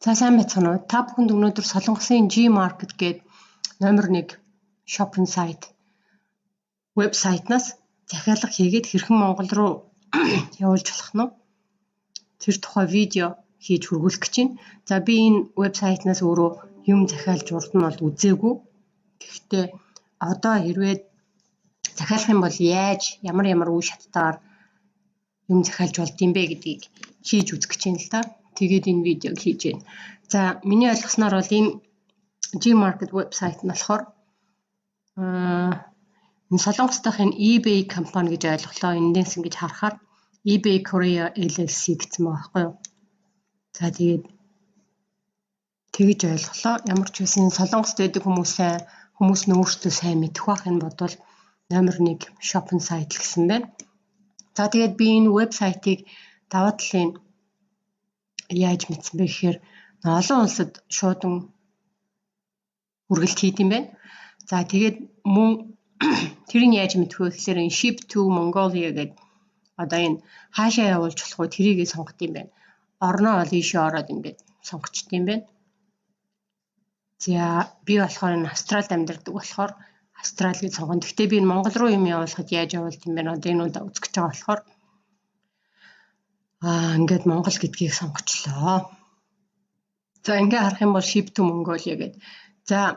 За сайн байцгаана уу? Та бүхэнд өнөөдөр Солонгосын Gmarket гээд номер 1 шопинг сайт вебсайтнаас захиалга хийгээд хэрхэн Монгол руу явуулж болох нь тэр тухай видео хийж хүргүүлэх гэж байна. За би энэ вебсайтнаас өөрөө юм захиалж урд нь бол үзээгүй. Гэхдээ одоо хэрвээ захиалах юм бол ямар үе шаттайгаар юм захиалж болдсон бэ гэдгийг хийж үзэх гэж байна л да. Тэгээд энэ видеог хийж байна. За миний ойлгосноор бол энэ Gmarket вебсайт нь болохоор Солонгос дахь энэ eBay компани гэж ойлголоо. Эндээс ингэж харахаар eBay Korea LLC гэсэн байгаа байхгүй юу? За тэгээд тэгж ойлголоо. Ямар ч үсэн Солонгост байдаг хүмүүс нь өөрсдөө сайн мэдэх байх. Энэ бодвол номер 1 шопинг сайт гэсэн байна. За тэгээд би энэ вебсайтыг даваа талын яаж мэдсэн бэ гэхээр олон улсад шуудан хүргэлт хийд юм байна. За тэгээд мөн тэрийг яаж мэдэх вэ гэхээр ship to Mongolia гэдэг одоо энэ хаашаа явуулж болох вэ тэрийг сонгох юм байна. Орноо ол ийшээ ороод ингээд сонгочт юм байна. За би болохоор энэ Австралид амьдардаг болохоор Австралийн сонгоно. Гэхдээ би энэ Монгол руу юм явуулахад яаж явуулт юм бэ? Одоо энэ удаа үзэж байгаа болохоор ингээд Монгол гэдгийг сонгочлоо. За ингээд харах юм бол ship to Mongolia гэдэг. За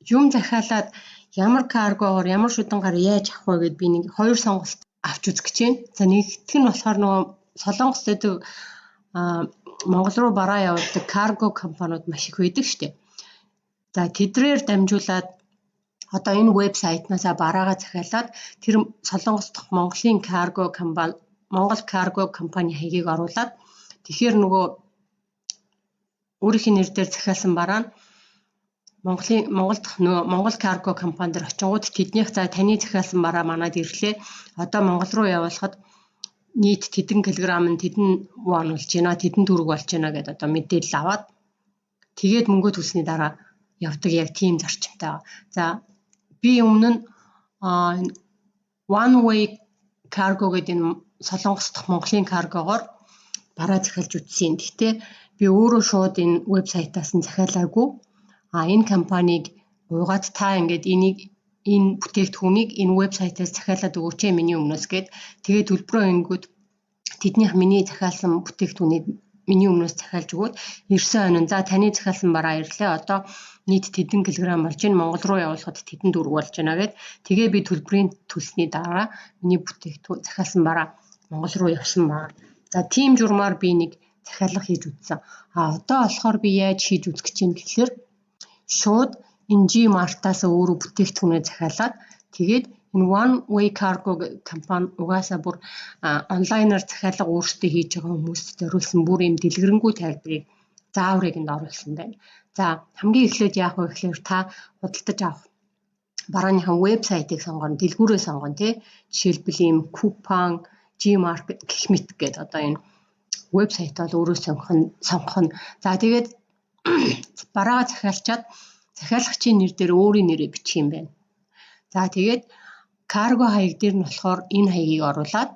юм захиалаад ямар каргоор ямар шудангаар яаж авах вэ гэд би нэг хоёр сонголт авч үзэх гэж байна. За нэгдүгээр нь болохоор нөгөө Солонгост байдаг Монгол руу бараа явуулдаг карго компаниуд маш их байдаг шүү дээ. За тэднэр дамжуулаад одоо энэ вебсайтнаас бараагаа захиалаад тэр Солонгос дахь Монголын Монгол карго компани хаягийг оруулаад тэгэхээр нөгөө өөрийнх нь нэр дээр захиалсан бараа нь Монгол дахь нөгөө Монгол карго компани дээр очингууд тэднийх за таны захиалсан бараа манад ирлээ. Одоо Монгол руу явуулахад нийт тэдэн килограмм нь тэдэн вон болж байна, тэдэн төгрөг болж байна гэдээ одоо мэдээлэл аваад тэгээд мөнгө төлсний дараа явдаг яг тийм зарчимтай байгаа. За би өмнө нь one way cargo гэдэг энэ Солонгос дахь Монголын каргогоор бараа захиалж үзсэн. Гэхдээ би өөрөө шууд энэ вебсайтаас нь захиалаагүй. Энэ компанийг уйгаад та ингээд энэ бүтээгдэхүүнийг энэ вебсайтаас захиалаад өгөөч миний өмнөөс гээд тэгээд төлбөрөө ингүүд тэднийх миний захиалсан бүтээгдэхүүнийг миний өмнөөс захиалж өгөөд ирсэн онин за таны захиалсан бараа ирлээ. Одоо нийт тэдэн килограмм болж байна. Монгол руу явуулахад тэдэн төгрөг болж байна гэд тэгээ би төлбөрийн төлсний дараа миний бүтээгдэхүүн захиалсан бараа Монгол руу явсан байна. За тийм журмаар би нэг захиалга хийж үзсэн. Одоо болохоор би яаж хийж үзэх гэж юм гэхээр шууд энэ Gmart-аас өөрөө бүтээгдэхүүнээ захиалаад тэгээд энэ One Way Cargo компани угаасаа бүр онлайнаар захиалга өөрсдөө хийж байгаа хүмүүст зориулсан бүр юм дэлгэрэнгүй тайлбарыг зааврыг энд оруулсан байна. За хамгийн эхлээд яах вэ гэхээр та худалдаж авах барааныхаа вебсайтыг сонгоно, дэлгүүрээ сонгоно тий. Жишээлбэл ийм Coupang, Gmarket гэх мэт гэдэг одоо энэ вебсайт бол өөрөө сонгох нь. За тэгээд бараа захиалчаад захиалагчийн нэр дээр өөрийн нэрээ бичих юм байна. За тэгээд карго хаяг дээр нь болохоор энэ хаягийг оруулаад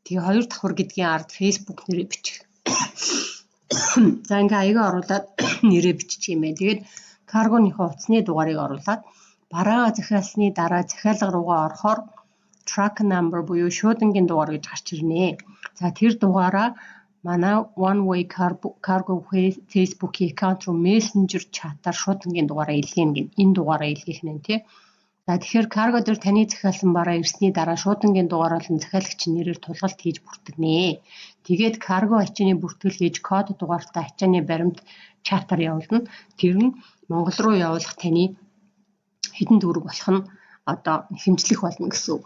тэгээ хоёр давхар гэдгийн ард Facebook нэрээ бичих. За ингээ хаягаа оруулаад нэрээ бичих юм байна. Тэгээд каргоныхоо утасны дугаарыг оруулаад бараагаа захиалсны дараа захиалга руугаа орохоор track number буюу шуудангийн дугаар гэж гарч ирнэ. За тэр дугаараа манай One Way Cargo Facebook-ийн аккаунт руу Messenger чатаар шуудангийн дугаараа илгээнэ гэн. Энэ дугаараа илгээх нь тий. За тэгэхээр карго дээр таны захиалсан бараа ирсний дараа шуудангийн дугаараар нь захиалагчийн нэрээр тулгалт хийж бүртгэнэ. Тэгээд карго ачааны бүртгэл хийж код дугаартай ачааны баримт чатаар явуулна. Тэр нь Монгол руу явуулах таны хэдэн төгрөг болох нь одоо хэмжлэх болно гэсэн үг.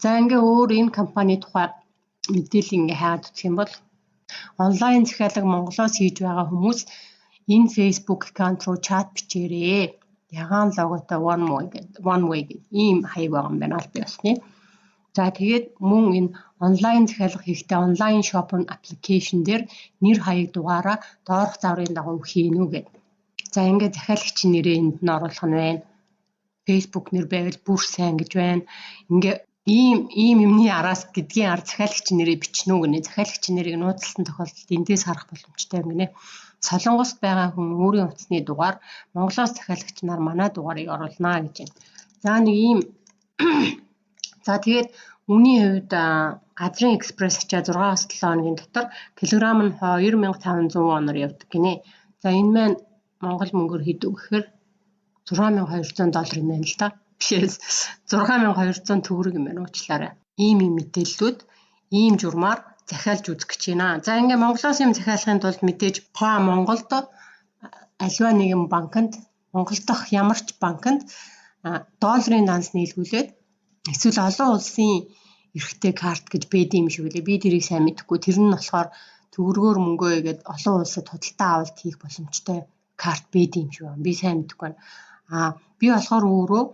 За ингээ өөр энэ компани тухай мэдээлэл ингээ хаад үзэх юм бол онлайн захиалга Монголоос хийж байгаа хүмүүс энэ Facebook аккаунт руу чат бичээрэй. Ягаан логотой one way гэдэг ийм хаяг байгаа юм байна аль биесны. За тэгээд мөн энэ онлайн захиалга хийхдээ онлайн шопинг аппликейшн дээр нэр хаяг дугаараа доорх загварын дагуу хийнэ гэдэг. За ингээд захиалагчийн нэрээ энд нь оруулах нь байна. Facebook нэр байвал бүр сайн гэж байна. Ингээ ийм юмны араас гэдгийн ар захиалагч нэрээ бичнэ үү гэнэ. Захиалагч нэрийг нууцлсан тохиолдолд эндээс харах боломжтой юм гинэ. Солонгост байгаа хүн өөрийн утасны дугаар, Монголоос захиалагч нар манай дугаарыг оруулнаа гэж байна. За нэг ийм за тэгээд үнийн хувьд газрын экспресс ачаа 6-7 хоногийн дотор килограмм нь 2500 оноор явдаг гинэ. За энэ маань Монгол мөнгөөр хэд үг гэхээр $6200 юм байна л да. Бишээс 6200 төгрөг юм байна, уучлаарай. Ийм мэдээллүүд ийм журмаар захиалж үзэх гэж байна. За ингээ Монголоос юм захиалахын тулд мэдээж та Монголд аливаа нэгэн банкнд, Монгол дахь ямар ч банкнд долларын данс нийлгүүлээд эсвэл олон улсын эрхтэй карт гэж байдаг юм шиг үлээ. Би тэрийг сайн мэдэхгүй. Тэр нь болохоор төгрөгөөр мөнгөө игээд олон улсад худалдаа авалт хийх боломжтой карт байдаг юм шиг байна. Би сайн мэдэхгүй байна. Би болохоор өөрөө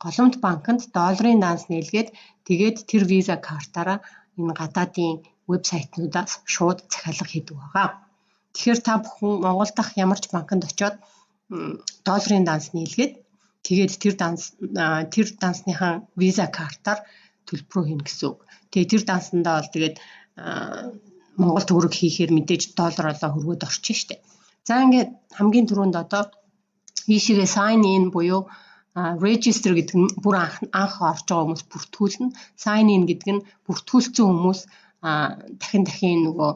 голомт банкнд долларын данс нийлгээд тэгээд тэр виза картаараа энэ гадаадын вебсайтнуудаас шууд захиалга хийдэг байгаа. Тэгэхээр та бүхэн Монгол дахь ямар ч банкнд очиод долларын данс нийлгээд тэгээд тэр дансныхаа виза картаар төлбөрөө хийнэ гэсэн үг. Тэгээд тэр дансандаа бол тэгээд Монгол төгрөг хийхээр мэдээж доллар олоо хөргөөд орчин штэ. За ингээд хамгийн түрүүнд одоо ийшээгээ sign in буюу register гэдэг нь бүр анх орж байгаа хүмүүс бүртгүүлнэ. Sign in гэдэг нь бүртгүүлсэн хүмүүс дахин нөгөө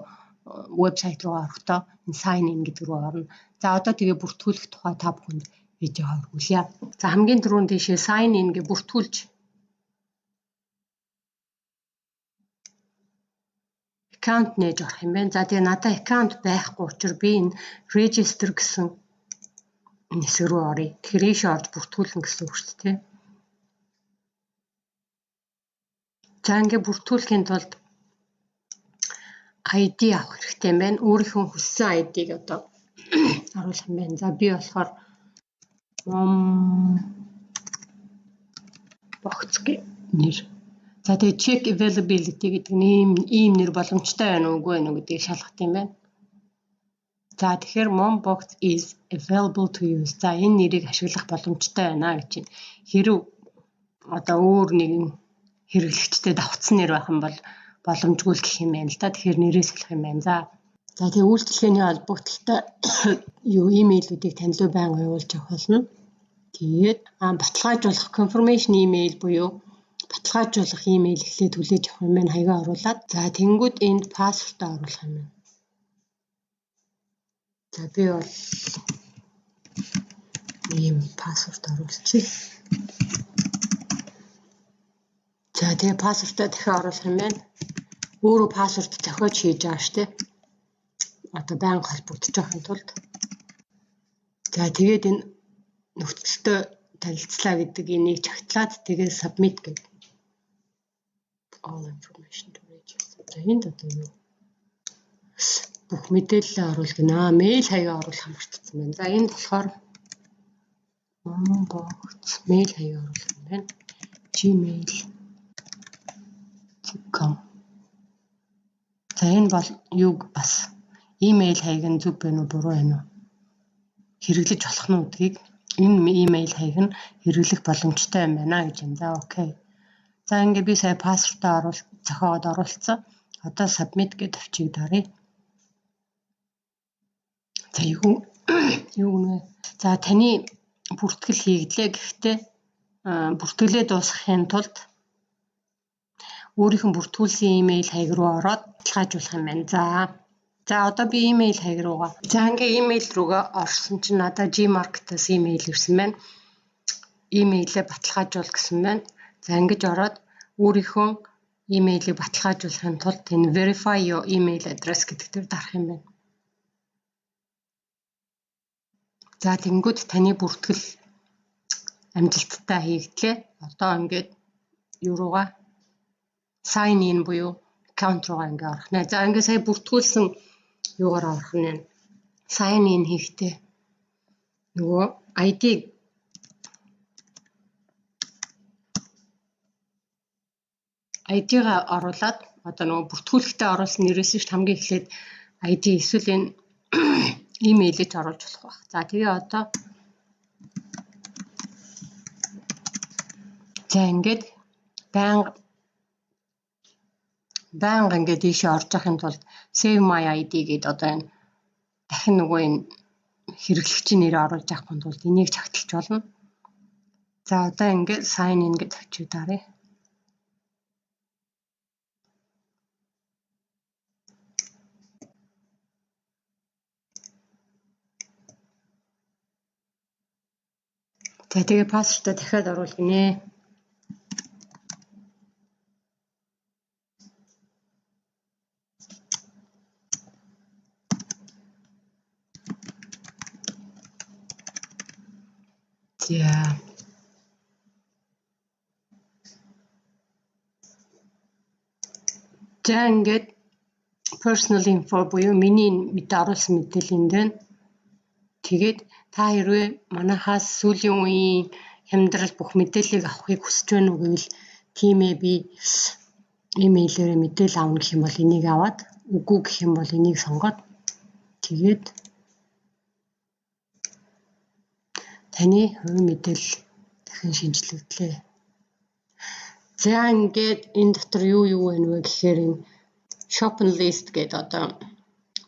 вебсайт руу орохдоо энэ sign in гэдэг рүү орно. За одоо тэгээ бүртгүүлэх тухай та бүхэнд хийж байгаа хөргүүлье. За хамгийн түрүүнд тийшээ sign in гэ бүртгүүлж аккаунт нээж орох юм байна. За тэгээ надад аккаунт байхгүй учраас би энэ register гэсэн хэсэг рүү оръё. Тэгэхээр ийшээ орж бүртгүүлнэ гэсэн үг шүү дээ. За ингээ бүртгүүлэхийн тулд ID авах хэрэгтэй юм байна. Өөрийнхөө хүссэн ID-г одоо оруулах юм байна. За би болохоор богцгийн нэр. За тэгээ check availability гэдэг нь ийм нэр боломжтой байна уу үгүй байна уу гэдгийг шалгах юм байна. За тэгэхээр Mombox is available to use. За энэ нэрийг ашиглах боломжтой байна гэж байна. Хэрв одоо өөр нэгэн хэрэглэгчтэй давтсан нэр байх юм бол боломжгүй л гэх юм байна л да. Тэгэхээр нэрээ салах юм байна. За тэгээ үйлчлэгээний холбогдлолтой имэйлүүдийг танилуу байнга явуулж авах болно. Тэгээд баталгаажуулах confirmation email буюу баталгаажуулах имэйл эхлээд хүлээж авах юм байна. Хаягаа оруулаад за тэнгүүд энд пассвортаа оруулах юм байна. За би бол ийм пассворт оруулчих. За тэгээ пассвортаа дахин оруулах юм байна. Өөрөө пассворт зохиож хийж байгаа штэ. Одоо байнга холбогдож байхын тулд. За тэгээд энэ нөхцөлтөө танилцлаа гэдэг энийг чагтлаад тэгээд submit гэдэг. All information to register. За энд одоо юу? Бүх мэдээлэл оруулах гинэ. Мэйл хаягаа оруулах мартсан байна. За энд болохоор Mombox мэйл хаягаа оруулах юм байна. gmail.com. За энэ бол юг бас имэйл хаяг нь зөв байна уу буруу байна уу? Хэрэглэж болох нь гэдгийг энэ имэйл хаяг нь хэрэглэх боломжтой юм байна гэж байна. За окей. За ингээ би сая пассвортаа зохиогоод оруулсан. Одоо submit гэж төвчийг даръя. За юу нэ? За таны бүртгэл хийгдлээ. Гэхдээ бүртгэлээ дуусгахын тулд өөрийнх нь бүртгүүлсэн имэйл хаяг руу ороод баталгаажуулах юм байна. За одоо би имэйл хаяг руугаа. За ингээ имэйл руугаа орсон чинь надад Gmarket-аас имэйл ирсэн байна. Имэйлээ баталгаажуул гэсэн байна. За ингэж ороод өөрийнхөө имэйлийг баталгаажуулахын тулд энэ verify your email address гэдэг дээр дарах юм байна. За тэнгүүд таны бүртгэл амжилттай хийгдлээ. Одоо ингээд юу руугаа sign in буюу аккаунт руугаа ингээ орох нэ. За ингээ сая бүртгүүлсэн юугаар орох нэ. Sign in хийхдээ нөгөө ID-га оруулаад одоо нөгөө бүртгүүлэхдээ оруулсан нэрээс нь хамгийн эхлээд ID эсвэл энэ имэйлээ ч оруулж болох байх. За тэгээ одоо за ингээд байнга ингээд ийшээ орж явахын тулд Save My ID гэдэг одоо энэ дахин нөгөө энэ хэрэглэгчийн нэрээ оруулж авахын тулд энийг чагталж болно. За одоо ингээд sign in гэж тавьчихъя. За тэгээ пассвортаа дахиад оруулгинэ. За ингээд personal info буюу миний мэдээ оруулсан мэдээлэл энд байна. Тэгээд та хэрвээ манайхаас сүүлийн үеийн хямдрал бүх мэдээллийг авахыг хүсэж байна уу гэвэл тийм ээ би имэйлээрээ мэдээлэл авах гэх юм бол энийг аваад, үгүй гэх юм бол энийг сонгоод тэгээд таны хувийн мэдээлэл дахин шинжлэгдлээ. За ингээд энэ дотор юу байна вэ гэхээр энэ shopping list гэдэг одоо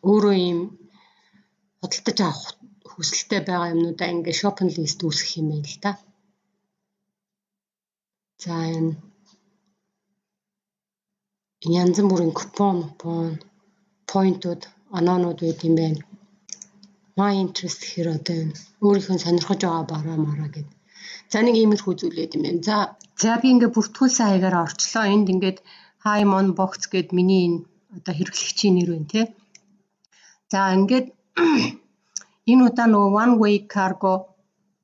өөрөө ийм худалдаж авах хүсэлтэй байгаа юмнуудаа ингээд shopping list үүсгэх юм байна л да. За энэ янз бүрийн купон, поинтууд, оноонууд байт юм байна. My interest гэхээр одоо энэ өөрийнхөө сонирхож байгаа бараа гэдэг. За нэг иймэрхүү зүйл байт юм байна. За би ингээд бүртгүүлсэн хаягаараа орчлоо. Энд ингээд Hi Mon Box гэд миний энэ одоо хэрэглэгчийн нэр байна тий. За ингээд энэ удаа нөгөө One Way Cargo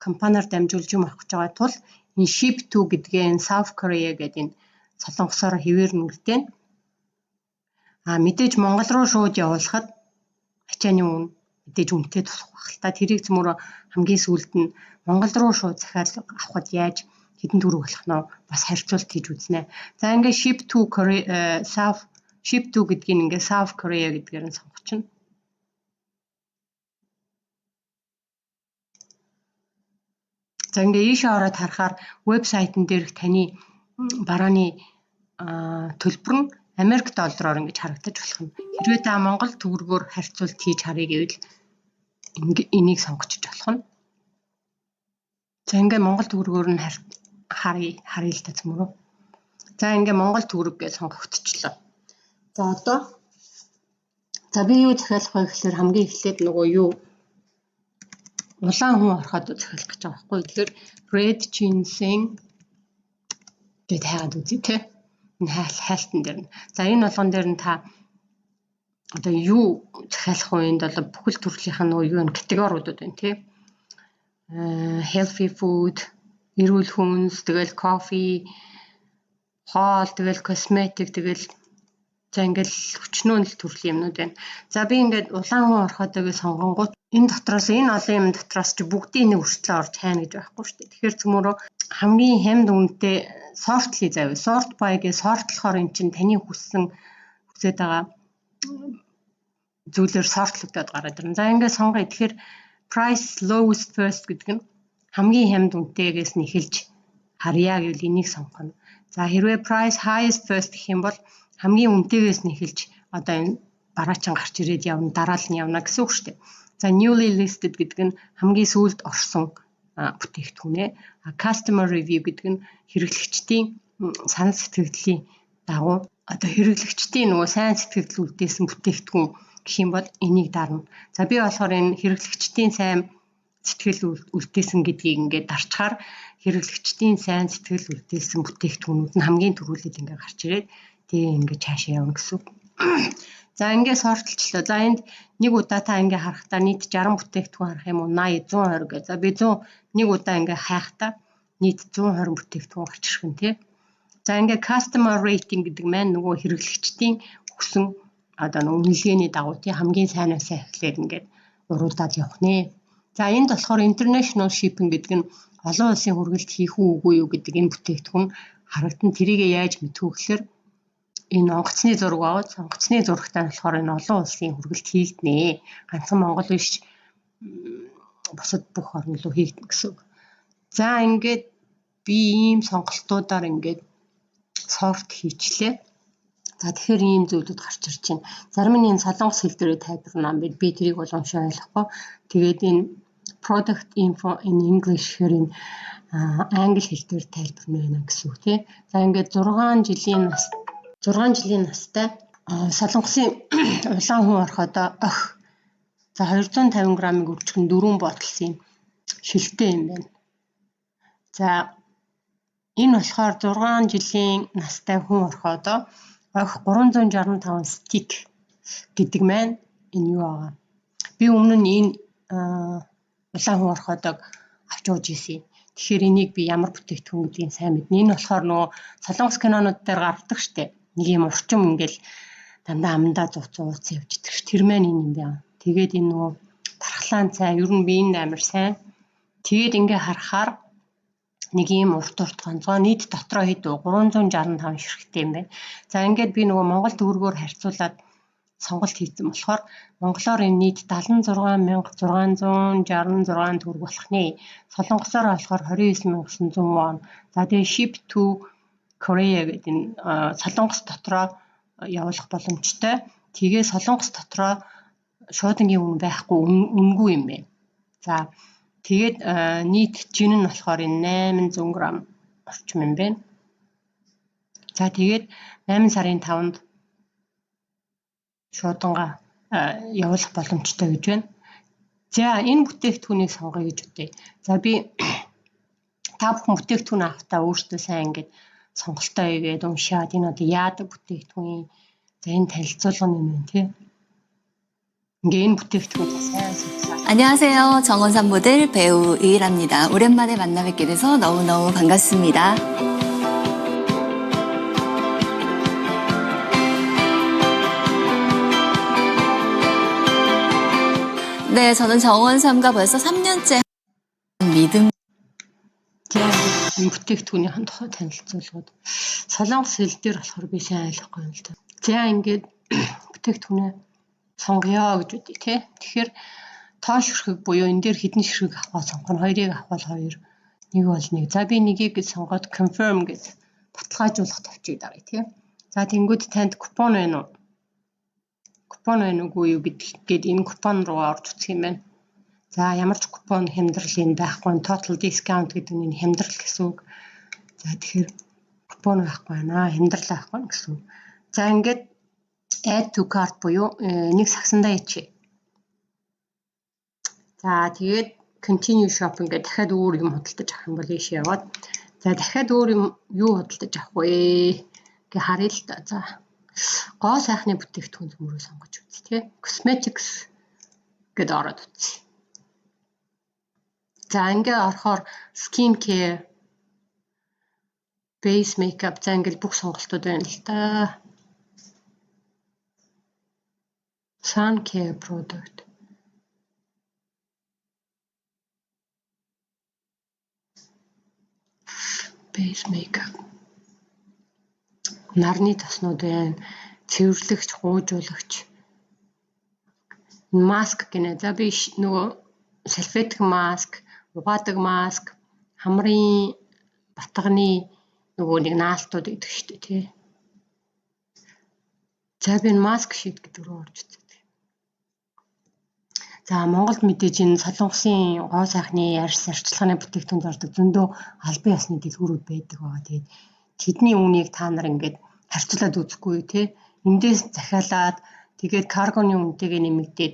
компаниар дамжуулж юм авах гэж байгаа тул энэ Ship To гэдгээ энэ South Korea гэдэг энэ солонгосоор хэвээр нь үлдээн. Мэдээж Монгол руу шууд явуулахад ачааны үн мэдээж үнэтэй тусах байх л та. Тэрийг змөрөө хамгийн сүүлд нь Монгол руу шууд захиал авахд яаж хэдэн төгрөг болох нь бас харьцуулт хийж үзнэ. За ингээд Ship To гэдгийг ингээд South Korea гэдгээр нь сонгочихно. За ингээд ийшээ ороод харахаар вебсайтн дээрх таны барааны төлбөр нь Америк доллараар ингэж харагдаж болох юм. Хэрвээ та Монгол төгрөгөөр харьцуулт хийж харъя гэвэл энийг сонгочих болох нь. За ингээд Монгол төгрөгөөр нь харъя л та цөмөрөө. За ингээд Монгол төгрөг гэж сонгогдчихлоо. За одоо би юу захиалах вэ гэхээр хамгийн эхлээд нөгөө юу улаан хүн ороход захиалах гэж байгаа байхгүй. Тэгэхээр red ginseng гэд хайгаад үзье те. Энэ хайлтан дээр нь. За энэ болгон дээр нь та одоо юу захиалах вэ? Энд бол бүхэл төрөлийнх нь нөгөө юу н категориудад байна тий. Healthy food, эрүүл хүнс, тэгэл coffee, хоол, тэгэл cosmetic, тэгэл за ингээл хүчнөөн л төрлийн юмнууд байна. За би ингээд улаан хүн ороход гэж сонгонгууд энэ дотроос энэ олон юм дотроос чи бүгдийн нэг хүртэл орж хайна гэж байхгүй шүү дээ. Тэгэхээр цөмөрөө хамгийн хямд үнэтэй сорт хий заяа. Sort by гэж сортлохоор эн чинь таны хүсэж байгаа зүйлээр сортлогдоод гараад ирнэ. За ингээд сонгоё. Тэгэхээр price lowest first гэдэг нь хамгийн хямд үнэтэйгээс нь эхэлж харьяа гэвэл энийг сонгоно. За хэрвээ price highest first гэх юм бол хамгийн үнэтэйгээс нь эхэлж одоо энэ бараачин гарч ирээд явна, дараа нь явна гэсэн үг шүү дээ. За newly listed гэдэг нь хамгийн сүүлд орсон бүтээгдэхүүн ээ. Customer review гэдэг нь хэрэглэгчдийн санал сэтгэлийн дагуу одоо хэрэглэгчдийн нөгөө сайн сэтгэл үлдээсэн бүтээгдэхүүн гэх юм бол энийг дарна. За би болохоор энэ хэрэглэгчдийн сайн сэтгэл үлдээсэн гэдгийг ингээд дарчхаар хэрэглэгчдийн сайн сэтгэл үлдээсэн бүтээгдэхүүнүүд нь хамгийн түрүүлээд ингээд гарч ирээд тэгээ ингээд цаашаа явна гэсэн. За ингээд сортлчлоо. За энд нэг удаа та ингээд харахтаа нийт 60 бүтээгдэхүүн харах юм уу 80 120 гэж. За би 100 нэг удаа ингээд хайхтаа нийт 120 бүтээгдэхүүн гарч ирэх нь тий. За ингээд customer rating гэдэг маань нөгөө хэрэглэгчдийн өгсөн одоо үнэлгээний дагуу тий хамгийн сайнаас эхлээд ингээд уруудаад явах нэ. За энд болохоор international shipping гэдэг нь олон улсын хүргэлт хийх үгүй юу гэдэг энэ бүтээгдэхүүн харагдан. Тэрийг яаж мэдэх вэ гэхээр энэ онгоцны зураг аваад онгоцны зурагтай болохоор энэ олон улсын хүргэлт хийгднэ. Ганцхан Монгол биш бусад бүх орн руу хийгднэ гэсэн үг. За ингээд би ийм сонголтуудаар ингээд сорт хийчлээ. За тэгэхээр ийм зүйлүүд гарч ирж байна. Зарим нь энэ солонгос хэл дээр тайлбарна би тэрийг бол уншаа ойлгохгүй. Тэгээд энэ product info in English гэхээр энэ англи хэл дээр тайлбарна байна гэсэн үг тий. За ингээд 6 жилийн настай солонгосын улаан хүн ороход ох за 250 грамыг өрчгөн 4 боталсан шилтэй юм байна. За энэ болохоор 6 жилийн настай хүн ороход ох 365 стик гэдэг маань энэ юу байгаа. Би өмнө нь энэ улаан хүн ороход авч ууж исэн. Тэгэхээр энийг би ямар бүтээгдэхүүн гэдгийг сайн мэднэ. Энэ болохоор нөгөө солонгос кинонууд дээр гардаг штэ. Нэг юм урчим ингээл дандаа амандаа зууц явж идэх ш. Тэр маань энэ юм байна. Тэгээд энэ нөгөө тархлаан цай ер нь би энэ амар сайн. Тэгээд ингээ харахаар нэг ийм урт ганцгой нийт дотроо хэд 365 ширхтээ юм байна. За ингээд би нөгөө Монгол төгрөгөөр харьцуулаад сонголт хийсэн болохоор монголоор энэ нийт 76666 төгрөг болох нэ. Солонгосоор болохоор 29900 вон. За тэгээ ship to Korea гэдэг энэ солонгос дотроо явуулах боломжтой. Тэгээ солонгос дотроо шуудангийн үн байхгүй үнгүй юм байна. За тэгээд нийт жин нь болохоор энэ 800 г орчим юм байна. За тэгээд 8 сарын 5-нд шууданга явуулах боломжтой гэж байна. За энэ бүтээгдэхүүнийг сонгоё гэж үтэй. За би та бүхэн бүтээгдэхүүн авахтаа өөртөө сайн ингээд сонголтоо хийгээд уншаад энэ одоо яадаг бүтээгдэхүүн. За энэ танилцуулга юм байна тий. ингээ энэ бүтээгдэхүүн сайн судалгаа. 안녕하세요. 정원삼 모델 배우 이일합니다. 오랜만에 만나 뵙게 돼서 너무너무 반갑습니다. 네, 저는 정원삼과 벌써 3년째 믿음. Энэ бүтээгдэхүүний тухай танилцуулгууд солонгос хэл дээр болохоор би сайн ойлгохгүй юм л да. За ингээд бүтээгдэхүүнээ сонгоё гэж үгүй тий. Тэгэхээр тоо ширхэг буюу энэ дээр хэдэн ширхэг авах сонгоно. Хоёрыг авах 2, нэг бол 1. За би нэгийг гэж сонгоод confirm гэж баталгаажуулах тавьчих дарыг тий. За тэнгууд танд купон байна уу? Купон байна уугүй юу гэдгээд энэ купон руу орж үзэх юм байна. За ямар ч купон хямдрал энэ байхгүй. Total discount гэдэг нь энэ хямдрал гэсэн үг. За тэгэхээр купон байхгүй байна. Хямдрал байхгүй гэсэн үг. За ингээд add to cart буюу нэг сагсандаа ичээ. За тэгээд continue shopping гэдэг дахиад өөр юм худалдаж авах юм бол ийш яваад. За дахиад өөр юм юу худалдаж авах вэ? Гэ харъя л та. За гоо сайхны бүтээгдэхүүн зөмрөө сонгож үз тий. Cosmetics гэд ороод үз. За ингээ орохоор skin care, base makeup за ингээл бүх сонголтууд байна л та. Sun care product. Base makeup. Нарны тоснууд байна. Цэвэрлэгч, хуужуулагч. Маск гинэ. За би нөгөө салфетик маск, угаадаг маск, хамрын батганы нөгөө нэг наалтууд гэдэг шүү дээ тий. За би маск шийд гэдэг рүү орж үзье. За Монголд мэдээж энэ солонгосын гоо сайхны арчилгааны бүтээгдэхүүн зардаг зөндөө албан ёсны дэлгүүрүүд байдаг байгаа. Тэгээд тэдний үнийг та нар ингээд харьцуулаад үзэхгүй тий. Эндээс захиалаад тэгээд каргоны үнэтэйгээ нэмэгдээд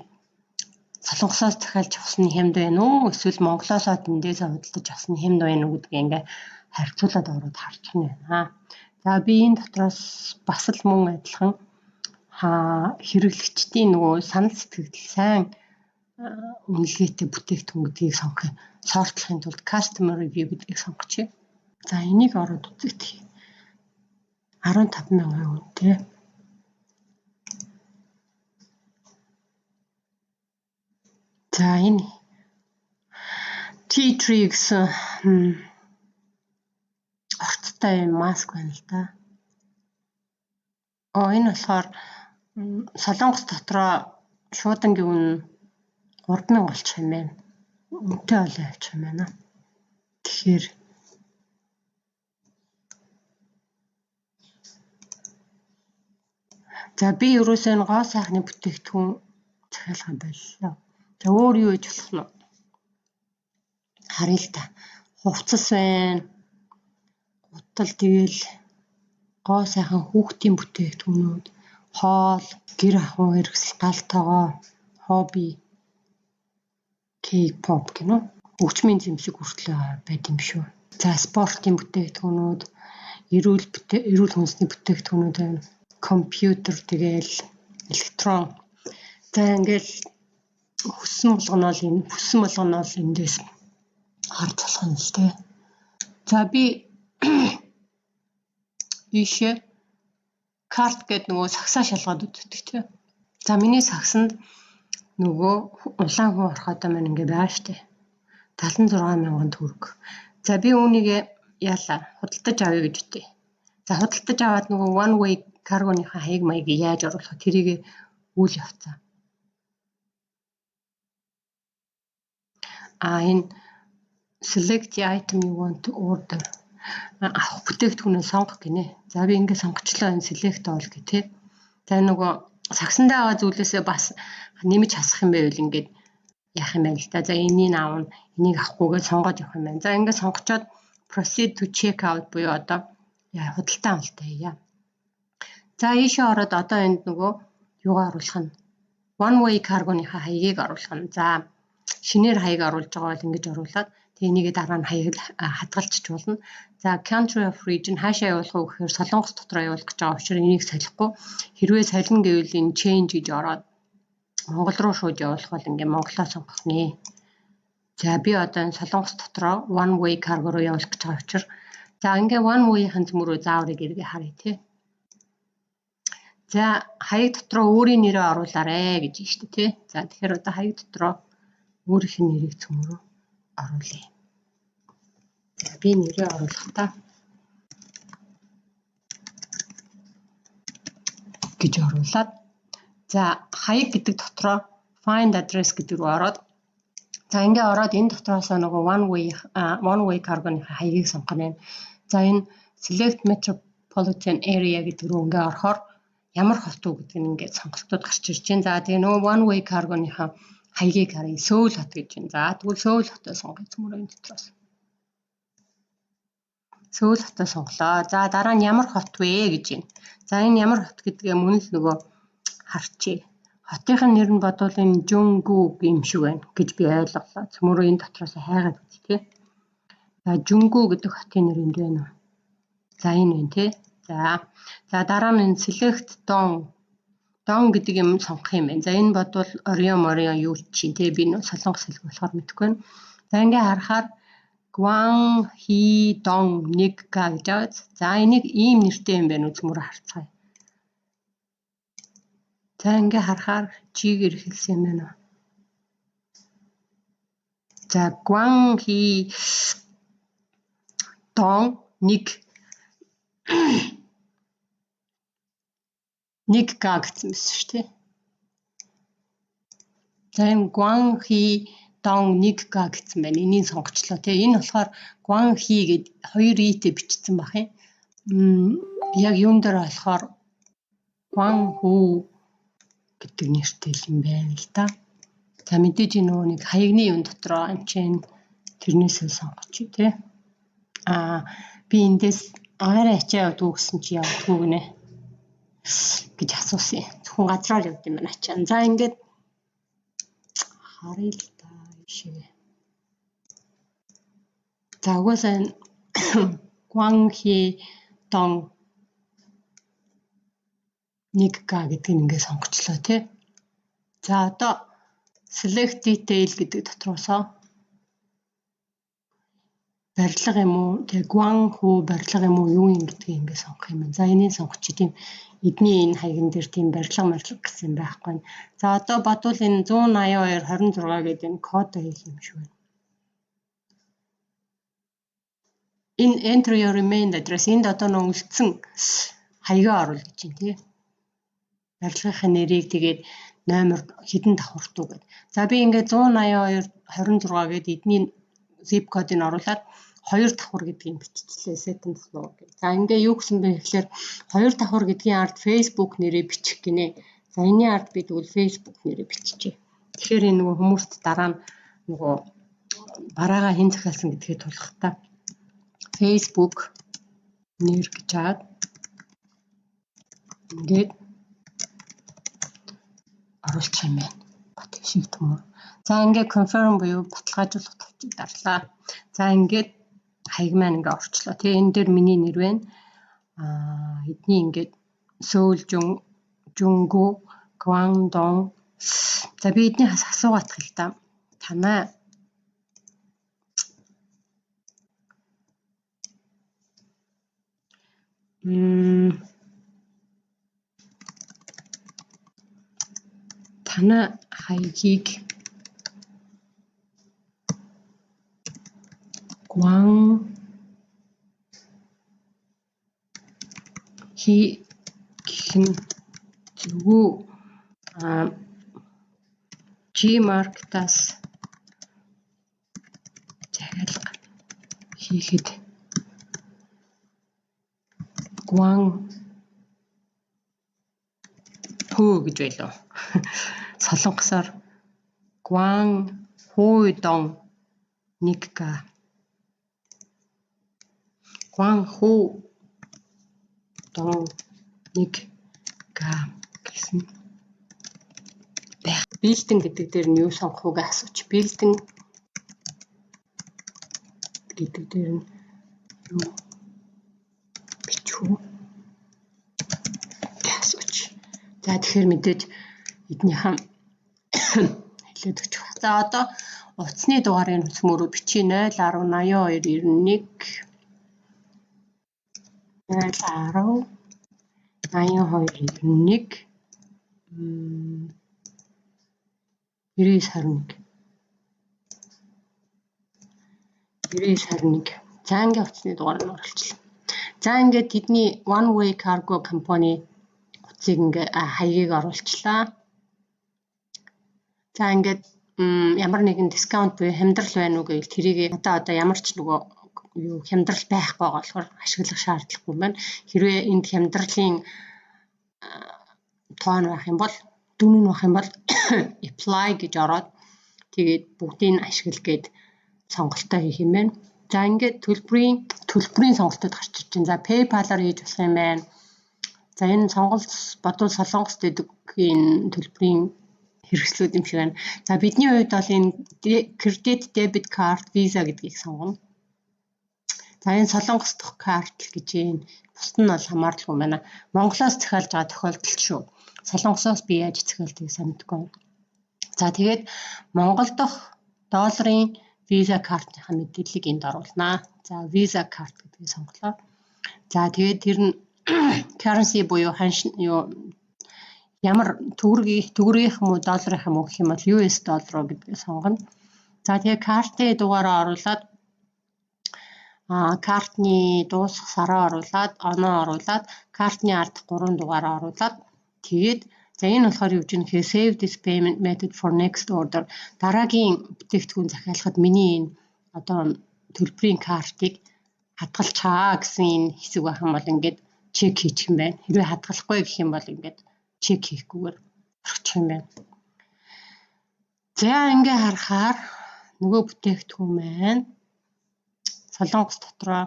солонгосоос захиалж авсан хямд байна уу? Эсвэл Монголоос эндээсээ худалдаж авсан хямд байна уу гэдгийг ингээд харьцуулаад ороод харчих нь байна. За би энэ дотроос бас л мөн адилхан хэрэглэгчдийн нөгөө санал сэтгэл сайн үнэлгээтэй бүтээгдэхүүн гэдгийг сортлохын тулд customer review гэдгийг сонгочих. За энийг ороод үзье. 15,000 вон тий. За энэ tea tree гэсэн орцтой юм маск байна л да. Энэ болохоор солонгос дотроо шуудангийн үн 3,000 болчих юм байна. Үнэтэй олоо явчих юм байна. Тэгэхээр За би ерөөсөө энэ гоо сайхны бүтээгдэхүүн захиалах юм байлаа. За өөр юу гэж болох нь? Харъя л та. Хувцас байна. Гутал тэгэл гоо сайхан хүүхдийн бүтээгдэхүүнүүд, хоол, гэр ахуйн хэрэгсэл гал тоогоо, хобби, K-pop гэнэ. Өвчмийн зэмсэг хүртэл байд юм шүү. За спортын бүтээгдэхүүнүүд, эрүүл хүнсний бүтээгдэхүүнүүд байна. Компьютер тэгэл электрон. За ингээл хүссэн болгоно л эндээс харж болох юм л те. За би ийшээ карт гэдэг нөгөө сагсаа шалгаад үздэг те. За миний сагсанд нөгөө улаан хүн орхотоо маань ингээ байгаа штэ. 76,000 төгрөг. За би үүнийг яалаа худалдаж авъя гэж үтээ. За худалдаж аваад нөгөө one way каргоныхаа хаяг маягийг яаж оруулах тэрийг үйл явцаа. Энэ select the item you want to order. Авах бүтээгдэхүүнээ сонгох гинэ. За би ингээ сонгочлоо энэ select all гэх тээ. За нөгөө сагсандаа байгаа зүйлээсээ бас нэмж хасах юм байвал ингээд яах юм байна л та. За энийг аавна, энийг авахгүйгээ сонгоод явах юм байна. За ингээд сонгочоод proceed to check out буюу одоо худалдан авалтаа хийя. За ийшээ ороод одоо энд нөгөө юугаа оруулах нь one way cargo-ныхаа хаягийг оруулах нь. За шинээр хаяг оруулж байгаа бол ингэж оруулаад тэгээ энийгээ дараа нь хаяг хадгалчих болно. За country of region хаашаа явуулах вэ гэхээр Солонгос дотор явуулах гэж байгаа учраас энийг солихгүй. Хэрвээ солино гэвэл энэ change гэж ороод Монгол руу шууд явуулах бол ингээ Монголоо сонгох нэ. За би одоо энэ Солонгос дотроо one way cargo руу явуулах гэж байгаа учраас за ингээ one way-ийн зөмөрөө зааврыг эргээ харъя тий. За хаяг дотроо өөрийн нэрээ оруулаарэ гэж байна шүү дээ тий. За тэгэхээр одоо хаяг дотроо өөрийнх нь нэрийг цөмөрөө оруулъя. За би нэрээ оруулахдаа гэж оруулаад за хаяг гэдэг дотроо find address гэдэг рүү ороод за ингээ ороод энэ дотроос нөгөө one way cargo-ны хаягийг сонгох нь. За энэ select metropolitan area гэдэг рүү ингээ орохоор ямар хот уу гэдэг нь ингээ сонголтууд гарч ирж байна. За тэгээ нөгөө one way cargo-ны хаягийг харъя. Сөүл хот гэж байна. За тэгвэл Сөүл хотоо сонгоё цөмөрөө энэ дотроос. Сөүл хотоо сонголоо. За дараа нь ямар хот вэ гэж байна. За энэ ямар хот гэдгээ мөн л нөгөө харчээ. Хотынхын нэр нь бодвол энэ Жөнгүү юм шиг байна гэж би ойлголоо. Цөмөрөө энэ дотроос хайгаад үз тээ. За Жөнгүү гэдэг хотын нэр энд байна уу? За энэ байна тий. За дараа нь энэ select Дон гэдэг юм сонгох юм байна. За энэ бодвол Орион юу чинь тий би нөө солонгос хэлг болохоор мэдэхгүй байна. За ингээ харахаар Гуан Хи Дон нэг га гэж байгаа. За энийг ийм нэртэй юм байна уу цөмөрөө харцгаая. За ингээ харахаар G-гээр хэлсэн юм байна. За Гуан Хи Дон нэг га гэсэн мэт шүү дээ. За энэ Гуан Хи Дон нэг га гэсэн байна. Энийг сонгочлоо тий. Энэ болохоор Гуан Хи гэд 2 и-тэй бичсэн баг юм. Яг юун дээр болохоор Гуан Ху гэдэг нэртэй юм байна л да. За мэдээж нөгөө нэг хаягны юм дотроо амчин тэрнээсээ сонгоч тий. Би эндээс агаараа ачаа явдгүй гэсэн чи явдгүй гинэ гэж асуусан. Зөвхөн газраар явд юм байна ачаа. За ингээд харъя л та ишээ. За угаасаа Гуан Хи Дон нэг га гэдэг нь ингээд сонгочлоо тий. За одоо select detail гэдэг дотроосоо барилга юм уу тэгээ Гуан Ху барилга юм уу юу юм гэдгийг ингээд сонгох юм байна. За энийг сонгоч тийм эдний энэ хаягн дээр тийм барилга гэсэн байхгүй. За одоо бодвол энэ 18226 гэдэг энэ код хэл юм шиг байна. Энэ enter your remained address энд одоо нэг үлдсэн хаягаа оруул гэж байна тий. Барилгын нэрийг тэгээд номер хэдэн давхарт уу гэдэг. За би ингээд 18226 гэдэг эдний zip кодыг оруулаад 2 давхар гэдгийг биччихлээ setting floor гэх. За ингээ юу гэсэн бэ гэхээр 2 давхар гэдгийн ард Facebook нэрээ бичих гинэ. За энэний ард би тэгвэл Facebook нэрээ биччихье. Тэгэхээр энэ нөгөө хүмүүст дараа нь нөгөө бараагаа хэн захиалсан гэдгийг тулах та. Facebook нэр гэж хаад ингээд оруулчих юм байна. Бат шиг төмөр. За ингээд confirm буюу баталгаажуулах товчийг дарлаа. За ингээд хаяг маань ингээд орчлоо. Тэгээ энэ дээр миний нэр байна. Эдний ингээд Сөүл, Жүнгү, Гвандон. За би эднийхээс асуугаадах л та. Танай танай хаягийг Гван хи гэх нь зүгөө Gmark-таас захиалга хийхэд Гван хөө гэж байлаа. Солонгосоор Гван хууйдон нэгга. Гван хууйдон нэгга гэсэн байх. Бэлдэн гэдэг дээр нь юу сонгох уу гэж асууч. Бэлдэн гэдэг дээр нь юу бичих үү гэж асууч. За тэгэхээр мэдээж эднийхэн хэлээд өгч байна. За одоо утасны дугаарыг нүцмөрөө бичиж 0108291 0108291 9921. За ингээд утасны дугаарыг оруулчихлаа. За ингээд тэдний One Way Cargo компани утсыг ингээ хаягийг оруулчлаа. За ингээд ямар нэгэн дискаунт буюу хямдрал байна уу гэвэл тэрийг одоо ямар ч нөгөө юу хямдрал байхгүй байгаа болохоор ашиглах шаардлагагүй байна. Хэрвээ энд хямдралын тоон байх юм бол дүн нь байх юм бол apply гэж ороод тэгээд бүгдийг ашигла гээд сонголтоо хийх юм байна. За ингээд төлбөрийн сонголтууд гарч ирж байна. За PayPal-аар хийж болох юм байна. За энэ сонголт бодвол Солонгост дэдгийн төлбөрийн хэрэгслүүд юм шиг байна. За бидний хувьд бол энэ credit debit card visa гэдгийг сонгоно. За энэ Солонгос дахь карт гэж юм. Бусд нь бол хамааралгүй байна. Монголоос захиалж байгаа тохиолдолд шүү. Солонгосоос би яаж захиалдгийг санагдгүй. За тэгээд Монгол дахь долларын виза картынхаа мэдээллийг энд оруулнаа. За виза карт гэдгийг сонголоо. За тэгээд тэр нь currency буюу ямар төгрөгийнх юм уу долларынх юм уу гэх юм бол US доллар гэдгийг сонгоно. За тэгээд картын дугаараа оруулаад картны дуусах сараа оруулаад оноо оруулаад картны ард 3 дугаараа оруулаад тэгээд за энэ болохоор юу гэж юм гэхээр save this payment method for next order дараагийн бүтээгдэхүүн захиалахад миний энэ одоо төлбөрийн картыг хадгалчаа гэсэн энэ хэсэг байх юм бол ингээд чек хийчих юм байна. Хэрвээ хадгалахгүй гэх юм бол ингээд чек хийхгүйгээр орчих юм байна. За ингээ харахаар нөгөө бүтээгдэхүүн маань Солонгос дотроо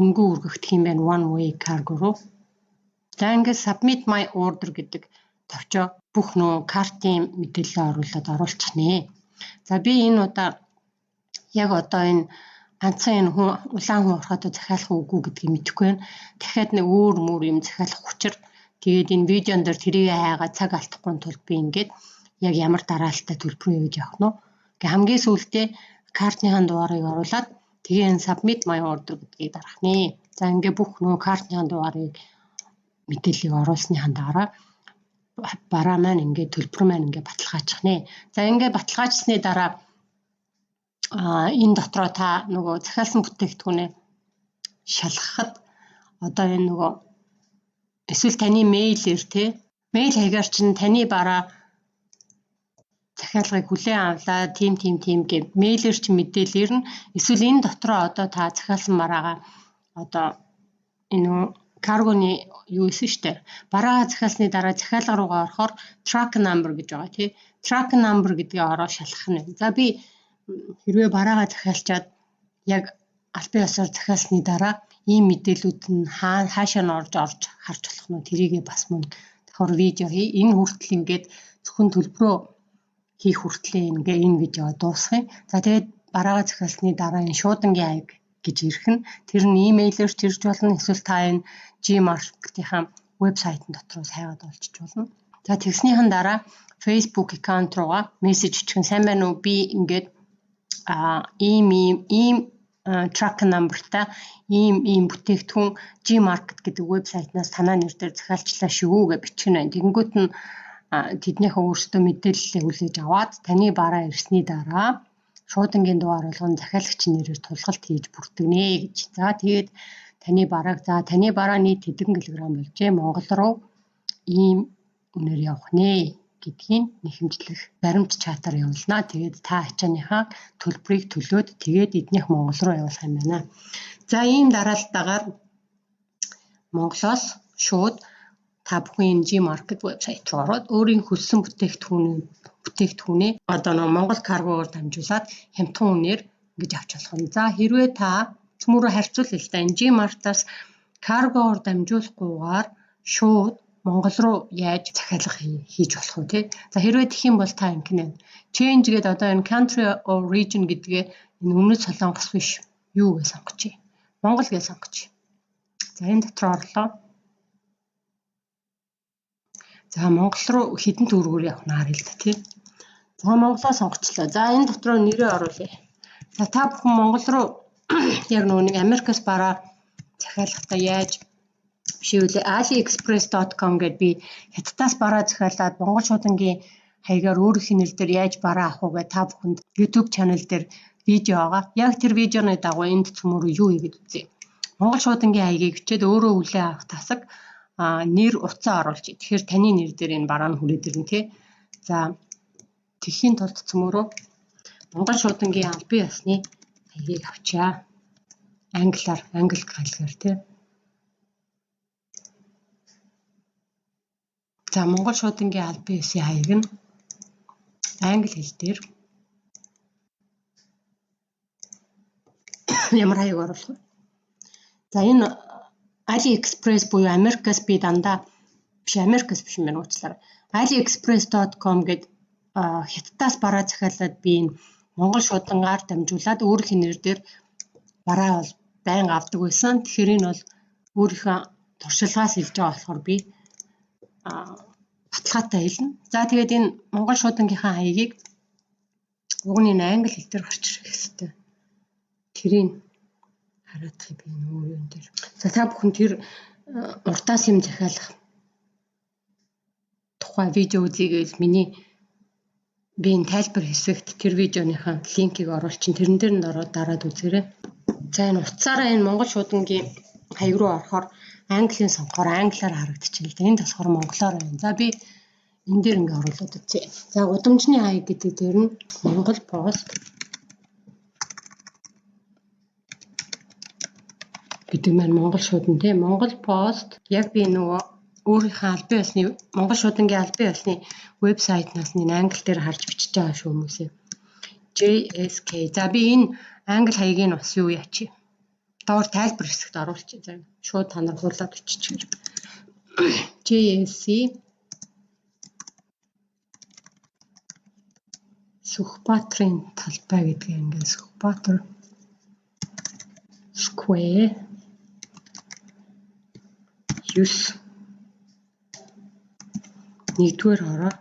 өнгө үргэгдэх юм байна One Way Cargo руу. За ингээд submit my order гэдэг товчоо бүх нөө картын мэдээлэл оруулчихнэ. За би энэ удаа яг одоо энэ ганцхан энэ улаан хүн ороход захиалах үгүй гэдгийг мэдэхгүй байна. Дахиад нэг өөр мөр юм захиалах хүчээр тэгээд энэ видеон дээр тэрийг хайгаа цаг алдахгүй тулд би ингээд яг ямар дараалттай төлбөрөө өгж явах нь. Ингээ хамгийн сүүлдээ картныхаа дугаарыг оруулаад тэгээ энэ submit my order гэдгийг дарах нэ. За ингээ бүх нөгөө картныхаа дугаарыг мэдээллийг оруулсныхаа дараа бараа маань ингээ төлбөр маань ингээ баталгаачих нэ. За ингээ баталгаажсны дараа энэ дотроо та нөгөө захиалсан бүтээгдэхүүнээ шалгахад одоо энэ нөгөө эсвэл таны мэйлээр те мэйл хаягаар чинь таны бараа захиалгыг хүлээн авлаа, тийм гэв мэйлэр чи мэдээлэл ирнэ. Эсвэл энэ дотроо одоо та захиалсан бараагаа одоо энэ каргоны юу исэн штэ. Бараагаа захиалсны дараа захиалга руугаа орохоор track number гэж байгаа тий. Track number гэдгээ ороо шалгах нь. За би хэрвээ бараагаа захиалчаад яг албан ёсоор захиалсны дараа ийм мэдээлүүд нь хаашаа нь орж харж болох нь тэрийгээ бас мөн давхар видео хий. Энэ хүртэл ингээд зөвхөн төлбөрөө хийх хүртлээ ингээ энэ видео дуусгая. За тэгээд бараагаа захиалсны дараа энэ шуудангийн аяг гэж ирэх нь тэр нь имэйлээр ч ирж болно. Эсвэл та энэ Gmarket-ийн вебсайтын дотроо хайгаад олчиж болно. За тэгснийхэн дараа Facebook аккаунт руугаа мессеж ичихэн сайн байна уу? Би ингээд ийм track number-та ийм бүтээгдэхүүн Gmarket гэдэг вебсайтнаас танаа нэр дээр захиалчлаа шүү гэж бичгэнэ. Тэгэнгүүт нь тэднийхээ өөрсдөө мэдээллээ хүлээж аваад таны бараа ирсний дараа шуудангийн дугаар болгон захиалагчийн нэрээр тулгалт хийж бүртгэнэ гэж. За тэгээд таны бараа нийт хэдэн килограмм болжээ? Монгол руу ийм үнээр явах нэ гэдгийг нэхэмжлэх баримт чатаар явуулнаа. Тэгээд та ачааныхаа төлбөрийг төлөөд тэгээд эднийх Монгол руу явуулах юм байна. За ийм дараалтаагаар Монголоос шууд та бүхэн Gmarket вебсайт руу ороод өөрийн хүссэн бүтээгдэхүүнээ одоо Монгол каргоор дамжуулаад хямдхан үнээр ингэж авч болох нь. За хэрвээ та цөмөрө харьцуулъя л да энэ Gmarket-аас каргоор дамжуулахгүйгээр шууд Монгол руу яаж захиалга хийж болох вэ те? За хэрвээ тэгэх юм бол та ингэнэ. Change гэдэг одоо энэ country or region гэдгээ энэ өмнөд Солонгос биш юу гэж сонгочих. Монгол гэж сонгочих. За энэ дотор орлоо. За Монгол руу хэдэн төгрөгөөр явах нь харъя л да тий. За Монголоо сонгочлоо. За энэ дотроо нэрээ оруулъя. За та бүхэн Монгол руу яг нэг Америкаас бараа захиалгахдаа яаж бишүүлээ aliexpress.com гэдээ би хятадаас бараа захиалаад Монгол шуудангийн хаягаар өөрийнх нь нэр дээр яаж бараа авах вэ та бүхэнд YouTube channel дээр видео байгаа. Яг тэр видеоны дагуу энд цөмөрөө юу хийгээд үзье. Монгол шуудангийн хаягийг бичээд өөрөө хүлээн авах тасаг нэр утсаа оруулж. Тэгэхээр таны нэр дээр энэ бараа нь хүрээд ирнэ тий. За тэхийн тулд цөмөрөө Монгол шуудангийн албан ёсны хаягийг авчаа. Англи хэлээр тий. За Монгол шуудангийн албан ёсны хаяг нь англи хэл дээр ямар хаяг оруулах вэ? За энэ AliExpress буюу Америкаас би дандаа Америкаас биш юм байна уучлаарай. AliExpress.com гэдэг хятадаас бараа захиалаад би энэ Монгол шуудангаар дамжуулаад өөрийнх нь нэр дээр бараа бол байнга авдаг байсан. Тэгэхээр энэ бол өөрийнхөө туршлагаас хэлж байгаа болохоор би баталгаатай хэлнэ. За тэгээд энэ Монгол шуудангийнхаа хаягийг уг нь англи хэл дээр гарч ирэх хэрэгтэй. Тэрийг хараадах би нүүр юм дээр. За та бүхэн тэр уртаас юм захиалах тухай видео үзье миний би энэ тайлбар хэсэгт тэр видеоныхаа линкийг оруулчин тэрэн дээр нь ороод дараад үзээрэй. За энэ утсаараа энэ Монгол шуудангийн хаяг руу орохоор английн сонгохоор англиар харагдчихна л да. Энэ тасгаар монголоор байна. За би энэ дээр ингээ оруулаад үзье. За гудамжны хаяг гэдэг дээр нь Монгол пост гэдэг маань Монгол шуудан тий. Монгол пост яг би нөгөө өөрийнхөө албан ёсны Монгол шуудангийн албан ёсны вебсайтнаас нь англи дээр харж бичиж байгаа шүү хүмүүсээ. JSK. За би энэ англи хаягийг нь бас юу яачих. Доор тайлбар хэсэгт оруулчих. За шууд та нар хуулаад өччих. JSC Сүхбаатрын талбай гэдгийг ингээд Сүхбаатар Square 9 нэгдүгээр хороо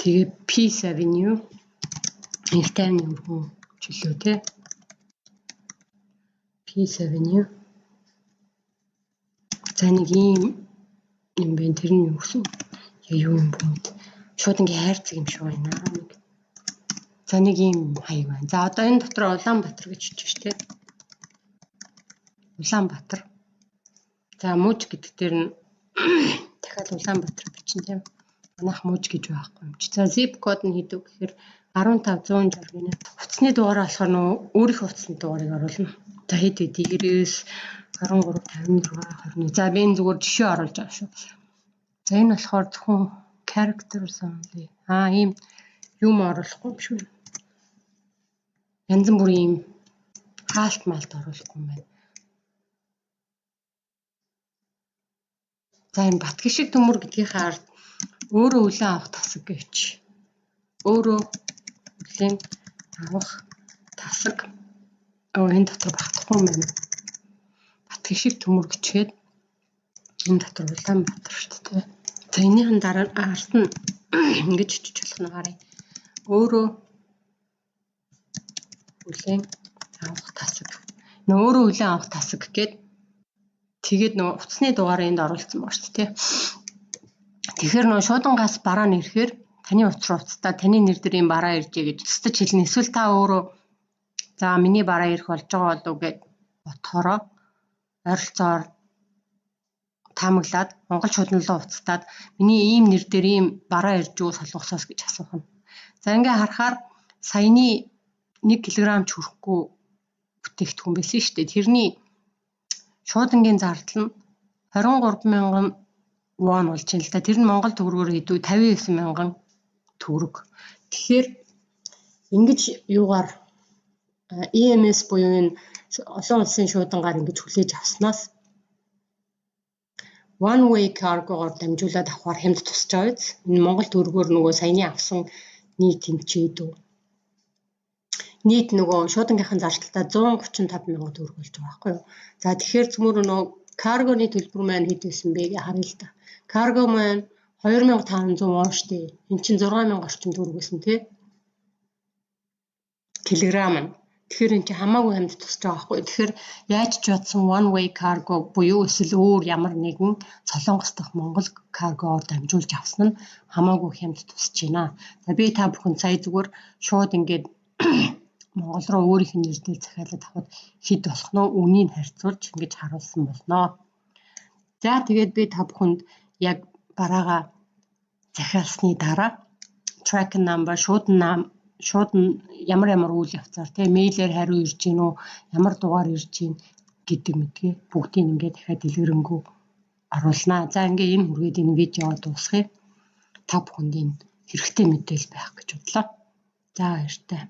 тэгээ Peace Avenue Инхтайны өргөн чөлөө те Peace Avenue за нэг юм бэ тэр нь юу гэсэн юу юм бэ шууд ингээ хайрцаг юм шиг байна нэг за нэг юм хаяг байна. За одоо энэ дотор Улаанбаатар гэж бичиж штэ Улаанбаатар. За мууж гэдэг дээр нь дахиад Улаанбаатар бичнэ тийм. Манайх мууж гэж байхгүй юм чи. За zip код нь хийдэг гэхээр 15160 гинэ. Утасны дугаараа болохоор нөө өөрийнхөө утасны дугаарыг оруулна. За хэд вэ? 99 23 56 21. За би энэ зүгээр жишээ оруулж байгаа шүү. За энэ болохоор зөвхөн characters only. Ийм юм оруулахгүй юм шүү. Янз бүрийн юм хаалт малт оруулахгүй юм байна. За энэ батгишиг төмөр гэдгийнхээ ард өөрөө үлэн авах тасаг гэвч. Өөрөө үлэн авах тасаг. Энэ дотор багтахгүй юм байна. Батгишиг төмөр гэчгээд энэ дотор Улаанбаатар шүү дээ. За энийхэн дараа ард нь ингэж хичиж болох нь харъя. Өөрөө үлэн авах тасаг. Өөрөө үлэн авах тасаг гэд тэгээд нөгөө утасны дугаараа энд оруулсан байна шүү дээ. Тэгэхээр нөгөө шуудангаас бараа нь ирэхээр таны утас руу уцтаа таны нэр дээр юм бараа иржээ гэж өстөж хэлнэ. Эсвэл та өөрөө за миний бараа ирэх болж байгаа болов уу гэд ботхороо ойролцоогоор таамаглаад Монгол шууданлуу уцтаад миний ийм нэр дээр ийм бараа ирж үү солонгосоос гэж асуух нь. За ингээ харахаар саяны 1 кг ч хүрэхгүй бүтээгдэхүүн байсан шүү дээ. Тэрний шуудангийн зардал нь 23,000 вон болж байна л да. Тэр нь Монгол төгрөгөөр хэдүү 59,000 төгрөг. Тэгэхээр ингэж юугаар EMS буюу энэ олон улсын шуудангаар ингэж хүлээж авснаас one way cargo-гоор дамжуулаад авахар хямд тусч байгаа биз. Энэ Монгол төгрөгөөр нөгөө саяны авсан нийт тэмчээд үү. Нийт нөгөө шуудангийнхын зардалтаа 135,000 төгрөг болж байгаа байхгүй юу. За тэгэхээр цөмөр нөгөө каргоны төлбөр маань хэд байсан бэ гэж харъя л да. Карго маань 2500 вон штэ. Эн чинь 6000 орчим төгрөг байсан тий. Килограмм нь. Тэгэхээр эн чинь хамаагүй хямд тусч байгаа байхгүй. Тэгэхээр яаж ч бодсон one way cargo буюу эсвэл өөр ямар нэгэн Солонгос дахь Монгол каргоор дамжуулж авсан нь хамаагүй хямд тусч байна. За би та бүхэнд сая зүгээр шууд ингээд Монгол руу өөрийнх нь нэр дээр захиалаад авахд хэд болох нь үнийг харьцуулж ингэж харуулсан болно. За тэгээд би та бүхэнд яг бараагаа захиалсны дараа tracking number шууд ямар үйл явцаар тийм мэйлээр хариу ирж гин үү ямар дугаар ирж гин гэдэг мэдгээ бүгдийг ингээд дахиад дэлгэрэнгүй оруулнаа. За ингээд энэ хүргээд энэ видео дуусгая. Та бүхэнд энэ хэрэгтэй мэдээлэл байх гэж бодлоо. За баяртай.